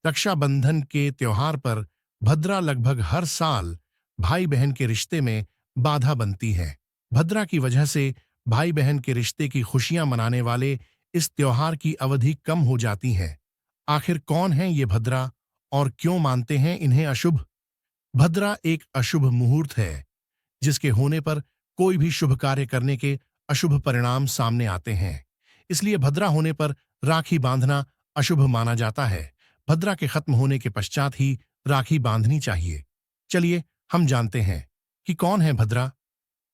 रक्षाबंधन के त्योहार पर भद्रा लगभग हर साल भाई बहन के रिश्ते में बाधा बनती है। भद्रा की वजह से भाई बहन के रिश्ते की खुशियां मनाने वाले इस त्योहार की अवधि कम हो जाती है। आखिर कौन है ये भद्रा और क्यों मानते हैं इन्हें अशुभ? भद्रा एक अशुभ मुहूर्त है जिसके होने पर कोई भी शुभ कार्य करने के अशुभ परिणाम सामने आते हैं। इसलिए भद्रा होने पर राखी बांधना अशुभ माना जाता है। भद्रा के खत्म होने के पश्चात ही राखी बांधनी चाहिए। चलिए हम जानते हैं कि कौन है भद्रा।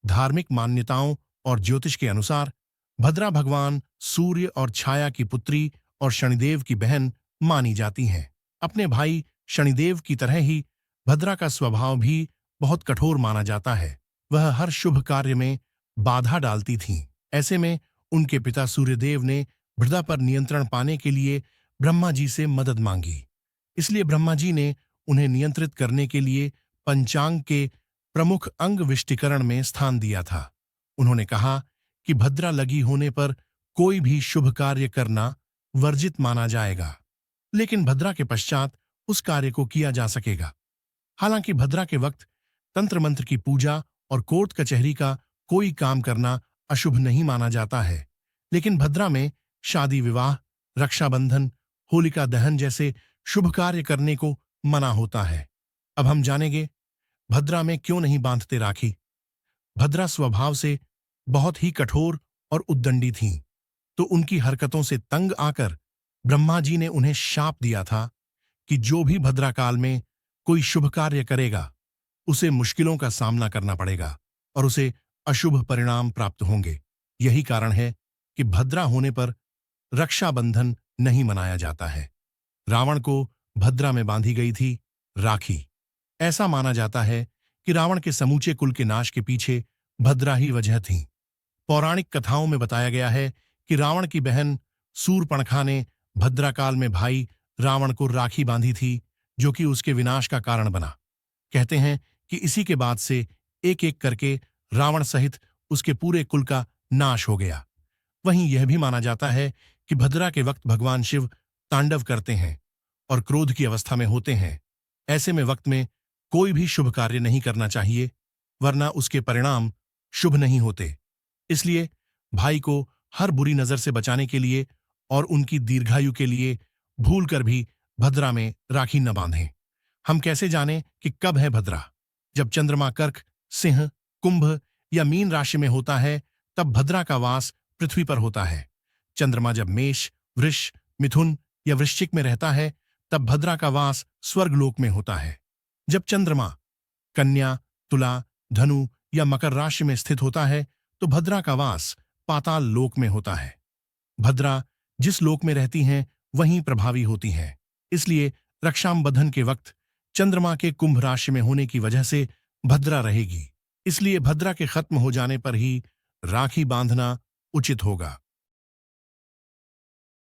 धार्मिक मान्यताओं और ज्योतिष के अनुसार भद्रा भगवान सूर्य और छाया की पुत्री और शनिदेव की बहन मानी जाती हैं। अपने भाई शनिदेव की तरह ही भद्रा का स्वभाव भी बहुत कठोर माना जाता है। वह हर शुभ कार्य में बाधा डालती थीं। ऐसे में उनके पिता सूर्यदेव ने भद्रा पर नियंत्रण पाने के लिए ब्रह्मा जी से मदद मांगी। इसलिए ब्रह्मा जी ने उन्हें नियंत्रित करने के लिए पंचांग के प्रमुख अंग विष्टिकरण में स्थान दिया था। उन्होंने कहा कि भद्रा लगी होने पर कोई भी शुभ कार्य करना वर्जित माना जाएगा, लेकिन भद्रा के पश्चात उस कार्य को किया जा सकेगा। हालांकि भद्रा के वक्त तंत्र मंत्र की पूजा और कोर्ट कचहरी का कोई काम करना अशुभ नहीं माना जाता है, लेकिन भद्रा में शादी विवाह, रक्षाबंधन, होलिका दहन जैसे शुभ कार्य करने को मना होता है। अब हम जानेंगे भद्रा में क्यों नहीं बांधते राखी। भद्रा स्वभाव से बहुत ही कठोर और उद्दंडी थीं, तो उनकी हरकतों से तंग आकर ब्रह्मा जी ने उन्हें शाप दिया था कि जो भी भद्रा काल में कोई शुभ कार्य करेगा उसे मुश्किलों का सामना करना पड़ेगा और उसे अशुभ परिणाम प्राप्त होंगे। यही कारण है कि भद्रा होने पर रक्षाबंधन नहीं मनाया जाता है। रावण को भद्रा में बांधी गई थी राखी। ऐसा माना जाता है कि रावण के समूचे कुल के नाश के पीछे भद्रा ही वजह थी। पौराणिक कथाओं में बताया गया है कि रावण की बहन सूर्पणखा ने भद्रा काल में भाई रावण को राखी बांधी थी, जो कि उसके विनाश का कारण बना। कहते हैं कि इसी के बाद से एक एक करके रावण सहित उसके पूरे कुल का नाश हो गया। वहीं यह भी माना जाता है कि भद्रा के वक्त भगवान शिव तांडव करते हैं और क्रोध की अवस्था में होते हैं। ऐसे में वक्त में कोई भी शुभ कार्य नहीं करना चाहिए, वरना उसके परिणाम शुभ नहीं होते। इसलिए भाई को हर बुरी नजर से बचाने के लिए और उनकी दीर्घायु के लिए भूल कर भी भद्रा में राखी न बांधें। हम कैसे जानें कि कब है भद्रा? जब चंद्रमा कर्क, सिंह, कुंभ या मीन राशि में होता है तब भद्रा का वास पृथ्वी पर होता है। चंद्रमा जब मेष, वृष, मिथुन या वृश्चिक में रहता है तब भद्रा का वास स्वर्गलोक में होता है। जब चंद्रमा कन्या, तुला, धनु या मकर राशि में स्थित होता है तो भद्रा का वास पाताल लोक में होता है। भद्रा जिस लोक में रहती हैं वहीं प्रभावी होती हैं। इसलिए रक्षाबंधन के वक्त चंद्रमा के कुंभ राशि में होने की वजह से भद्रा रहेगी। इसलिए भद्रा के खत्म हो जाने पर ही राखी बांधना उचित होगा।